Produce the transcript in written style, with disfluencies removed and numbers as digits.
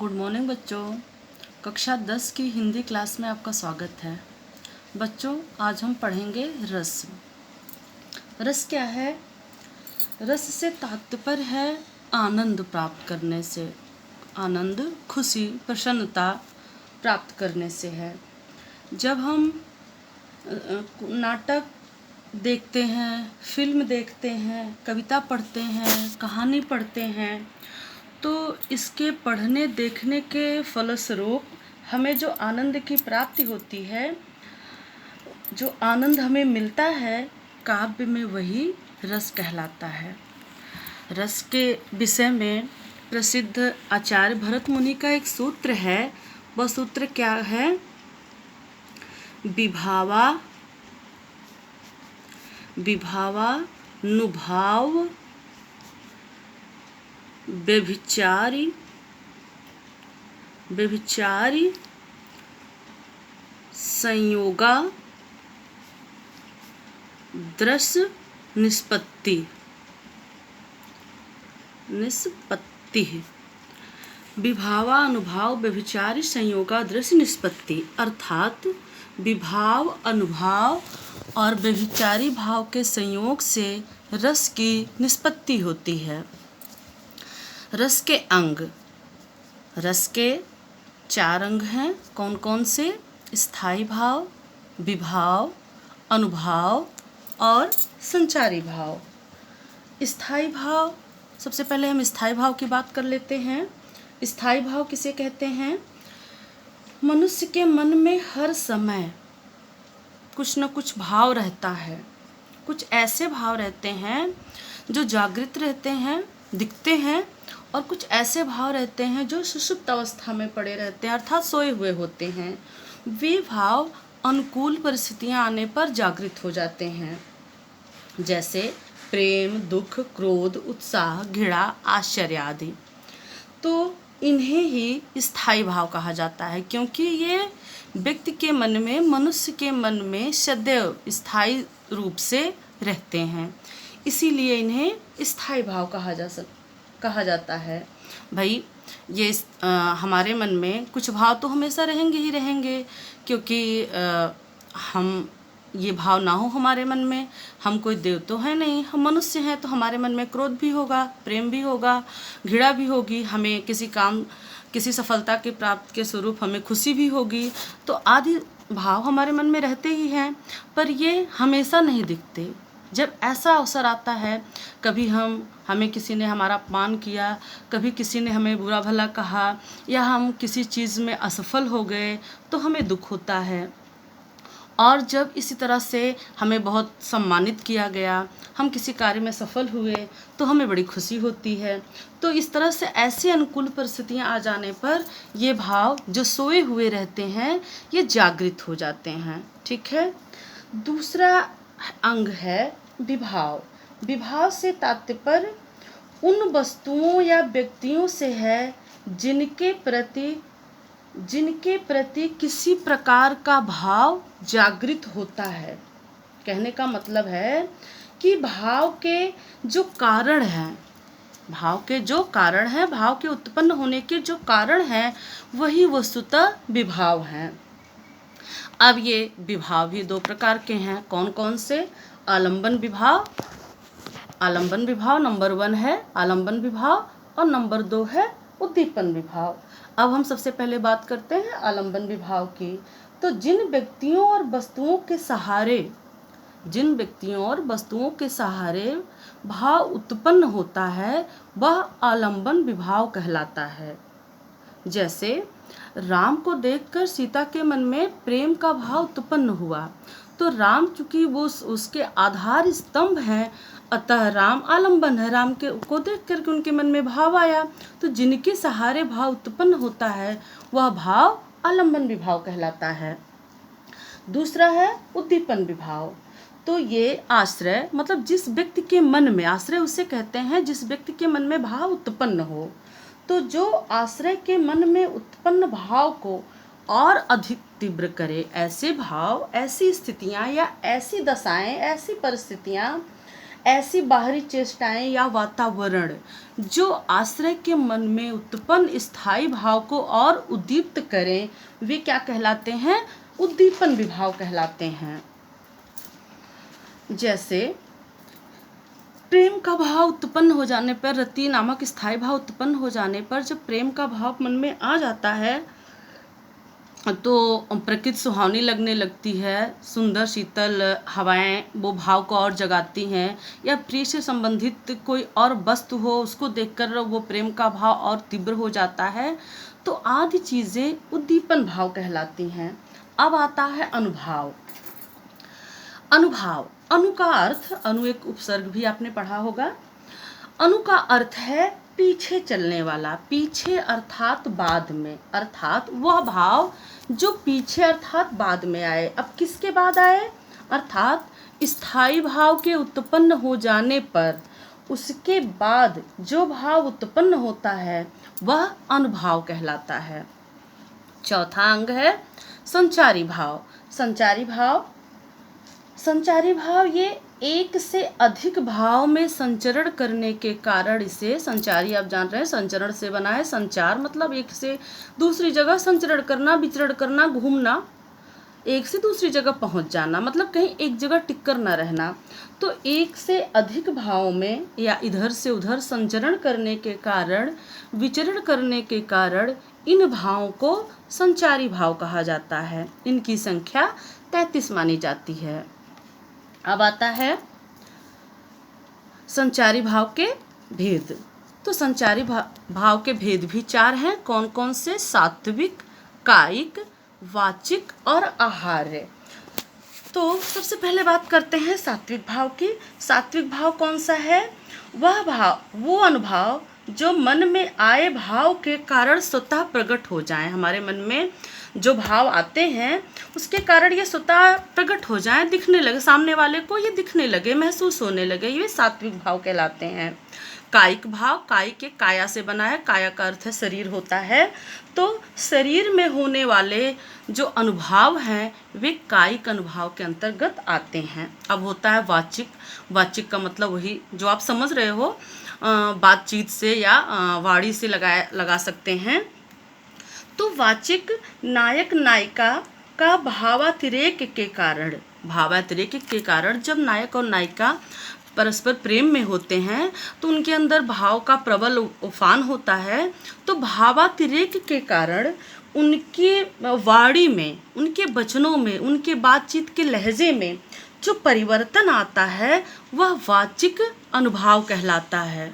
Good morning बच्चों। कक्षा 10 की हिंदी क्लास में आपका स्वागत है। बच्चों, आज हम पढ़ेंगे रस। रस क्या है? रस से तात्पर्य है आनंद प्राप्त करने से। आनंद, खुशी, प्रसन्नता प्राप्त करने से है। जब हम नाटक देखते हैं, फिल्म देखते हैं, कविता पढ़ते हैं, कहानी पढ़ते हैं, तो इसके पढ़ने देखने के फलस्वरूप हमें जो आनंद की प्राप्ति होती है, जो आनंद हमें मिलता है, काव्य में वही रस कहलाता है। रस के विषय में प्रसिद्ध आचार्य भरत मुनि का एक सूत्र है। वह सूत्र क्या है? विभावानुभाव व्यभिचारी संयोगा दृश्य निष्पत्ति। विभावानुभाव व्यभिचारी संयोगा दृश्य निष्पत्ति, अर्थात विभाव, अनुभाव और व्यभिचारी भाव के संयोग से रस की निष्पत्ति होती है। रस के अंग, रस के 4 अंग हैं। कौन कौन से? स्थायी भाव, विभाव, अनुभाव और संचारी भाव। स्थायी भाव, सबसे पहले हम स्थायी भाव की बात कर लेते हैं। स्थायी भाव किसे कहते हैं? मनुष्य के मन में हर समय कुछ न कुछ भाव रहता है। कुछ ऐसे भाव रहते हैं जो जागृत रहते हैं, दिखते हैं, और कुछ ऐसे भाव रहते हैं जो सुषुप्त अवस्था में पड़े रहते हैं, अर्थात सोए हुए होते हैं। वे भाव अनुकूल परिस्थितियां आने पर जागृत हो जाते हैं, जैसे प्रेम, दुख, क्रोध, उत्साह, घृणा, आश्चर्य आदि। तो इन्हें ही स्थायी भाव कहा जाता है, क्योंकि ये व्यक्ति के मन में, मनुष्य के मन में सदैव स्थायी रूप से रहते हैं। इसीलिए इन्हें स्थायी भाव कहा जाता है। भाई, ये हमारे मन में कुछ भाव तो हमेशा रहेंगे ही रहेंगे, क्योंकि हम ये भाव ना हो हमारे मन में, हम कोई देव तो है नहीं, हम मनुष्य हैं, तो हमारे मन में क्रोध भी होगा, प्रेम भी होगा, घृणा भी होगी, हमें किसी सफलता के प्राप्त के स्वरूप हमें खुशी भी होगी। तो आदि भाव हमारे मन में रहते ही हैं, पर ये हमेशा नहीं दिखते। जब ऐसा अवसर आता है, कभी हमें किसी ने हमारा अपमान किया, कभी किसी ने हमें बुरा भला कहा, या हम किसी चीज़ में असफल हो गए, तो हमें दुख होता है। और जब इसी तरह से हमें बहुत सम्मानित किया गया, हम किसी कार्य में सफल हुए, तो हमें बड़ी खुशी होती है। तो इस तरह से ऐसी अनुकूल परिस्थितियां आ जाने पर ये भाव जो सोए हुए रहते हैं, ये जागृत हो जाते हैं। ठीक है। दूसरा अंग है विभाव। विभाव से तात्पर्य उन वस्तुओं या व्यक्तियों से है जिनके प्रति किसी प्रकार का भाव जागृत होता है। कहने का मतलब है कि भाव के जो कारण हैं, भाव के उत्पन्न होने के जो कारण हैं, वही वस्तुतः विभाव हैं। अब ये विभाव भी 2 प्रकार के हैं। कौन कौन से? आलंबन विभाव नंबर 1 है आलंबन विभाव, और नंबर 2 है उद्दीपन विभाव। अब हम सबसे पहले बात करते हैं आलंबन विभाव की। तो जिन व्यक्तियों और वस्तुओं के सहारे भाव उत्पन्न होता है, वह आलंबन विभाव कहलाता है। जैसे राम को देखकर सीता के मन में प्रेम का भाव उत्पन्न हुआ, तो राम चूंकि वो उसके आधार स्तंभ हैं, अतः राम आलंबन है। राम को देख करके उनके मन में भाव आया, तो जिनके सहारे भाव उत्पन्न होता है, वह भाव आलंबन विभाव कहलाता है। दूसरा है उद्दीपन विभाव। तो ये आश्रय, मतलब जिस व्यक्ति के मन में, आश्रय उसे कहते हैं जिस व्यक्ति के मन में भाव उत्पन्न हो। तो जो आश्रय के मन में उत्पन्न भाव को और अधिक तीव्र करे, ऐसे भाव, ऐसी स्थितियां या ऐसी दशाएं, ऐसी परिस्थितियां, ऐसी बाहरी चेष्टाएं या वातावरण जो आश्रय के मन में उत्पन्न स्थायी भाव को और उद्दीप्त करें, वे क्या कहलाते हैं? उद्दीपन विभाव कहलाते हैं। जैसे प्रेम का भाव उत्पन्न हो जाने पर, रति नामक स्थायी भाव उत्पन्न हो जाने पर जब प्रेम का भाव मन में आ जाता है तो प्रकृति सुहावनी लगने लगती है, सुंदर शीतल हवाएं वो भाव को और जगाती हैं, या प्रिय से संबंधित कोई और वस्तु हो उसको देखकर वो प्रेम का भाव और तीव्र हो जाता है, तो आदि चीज़ें उद्दीपन भाव कहलाती हैं। अब आता है अनुभाव। अनुभाव, अनु का अर्थ, अनु एक उपसर्ग भी आपने पढ़ा होगा। अनु का अर्थ है पीछे चलने वाला, पीछे अर्थात बाद में, अर्थात वह भाव जो पीछे अर्थात बाद में आए। अब किसके बाद आए? अर्थात स्थायी भाव के उत्पन्न हो जाने पर उसके बाद जो भाव उत्पन्न होता है वह अनुभाव कहलाता है। चौथा अंग है संचारी भाव। संचारी भाव, संचारी भाव ये एक से अधिक भाव में संचरण करने के कारण इसे, संचारी आप जान रहे हैं संचरण से बना है, संचार मतलब एक से दूसरी जगह संचरण करना, विचरण करना, घूमना, एक से दूसरी जगह पहुंच जाना, मतलब कहीं एक जगह टिक कर न रहना। तो एक से अधिक भाव में या इधर से उधर संचरण करने के कारण, विचरण करने के कारण इन भावों को संचारी भाव कहा जाता है। इनकी संख्या 33 मानी जाती है। अब आता है संचारी भाव के भेद। तो संचारी भाव के भेद भी 4 हैं। कौन कौन से? सात्विक, कायिक, वाचिक और आहार्य। तो सबसे पहले बात करते हैं सात्विक भाव की। सात्विक भाव कौन सा है? वह भाव, वो अनुभाव जो मन में आए भाव के कारण स्वतः प्रकट हो जाएं। हमारे मन में जो भाव आते हैं उसके कारण ये स्वतः प्रकट हो जाएं, दिखने लगे, सामने वाले को ये दिखने लगे, महसूस होने लगे, ये सात्विक भाव कहलाते हैं। कायिक भाव, कायिक एक काया से बना है, काया का अर्थ है शरीर होता है, तो शरीर में होने वाले जो अनुभाव हैं वे कायिक अनुभाव के अंतर्गत आते हैं। अब होता है वाचिक। वाचिक का मतलब वही जो आप समझ रहे हो, बातचीत से या वाणी से लगा सकते हैं। तो वाचिक नायक नायिका का भावातिरेक के कारण, भावातिरेक के कारण जब नायक और नायिका परस्पर प्रेम में होते हैं तो उनके अंदर भाव का प्रबल उफान होता है। तो भावातिरेक के कारण उनकी वाणी में, उनके वचनों में, उनके बातचीत के लहजे में जो परिवर्तन आता है वह वाचिक अनुभाव कहलाता है।